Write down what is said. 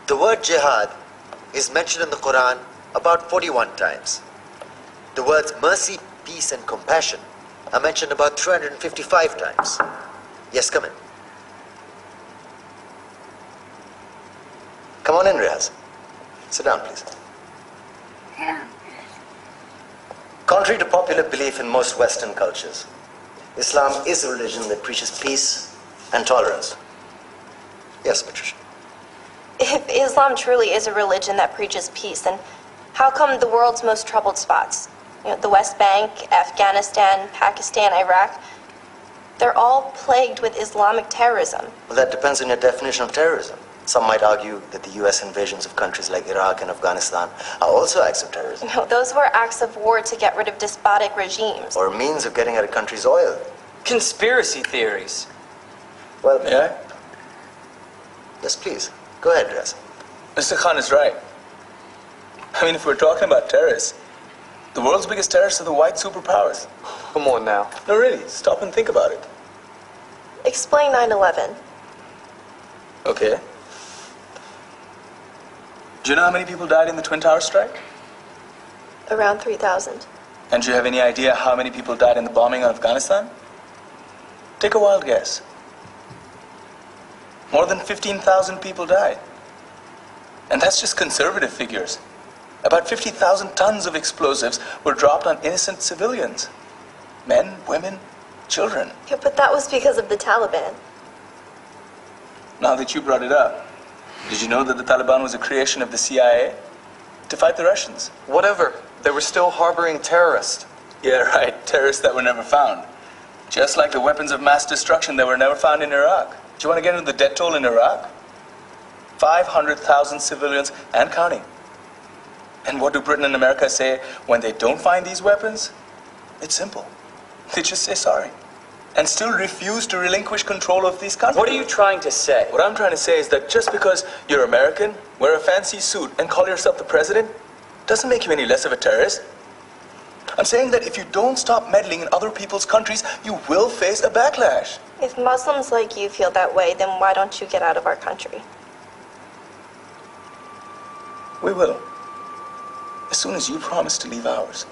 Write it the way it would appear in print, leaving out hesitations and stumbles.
The word jihad is mentioned in the Quran about 41 times. The words mercy, peace, and compassion are mentioned about 355 times. Yes, come in. Come on in, Riaz. Sit down, please. Contrary to popular belief in most Western cultures, Islam is a religion that preaches peace and tolerance. Yes, Patricia. If Islam truly is a religion that preaches peace, then how come the world's most troubled spots, the West Bank, Afghanistan, Pakistan, Iraq, they're all plagued with Islamic terrorism? Well, that depends on your definition of terrorism. Some might argue that the U.S. invasions of countries like Iraq and Afghanistan are also acts of terrorism. No, those were acts of war to get rid of despotic regimes. Or a means of getting at a country's oil. Conspiracy theories. Well, Yeah? Yes, please. Go ahead, Riaz. Mr. Khan is right. I mean, if we're talking about terrorists, the world's biggest terrorists are the white superpowers. Come on now. No, really, stop and think about it. Explain 9/11. Okay. Do you know how many people died in the Twin Towers strike? Around 3,000. And do you have any idea how many people died in the bombing of Afghanistan? Take a wild guess. More than 15,000 people died. And that's just conservative figures. About 50,000 tons of explosives were dropped on innocent civilians. Men, women, children. Yeah, but that was because of the Taliban. Now that you brought it up, did you know that the Taliban was a creation of the CIA to fight the Russians? Whatever. They were still harboring terrorists. Yeah, right. Terrorists that were never found. Just like the weapons of mass destruction that were never found in Iraq. Do you want to get into the death toll in Iraq? 500,000 civilians and counting. And what do Britain and America say when they don't find these weapons? It's simple. They just say sorry. And still refuse to relinquish control of these countries. What are you trying to say? What I'm trying to say is that just because you're American, wear a fancy suit, and call yourself the president, doesn't make you any less of a terrorist. I'm saying that if you don't stop meddling in other people's countries, you will face a backlash. If Muslims like you feel that way, then why don't you get out of our country? We will. As soon as you promise to leave ours.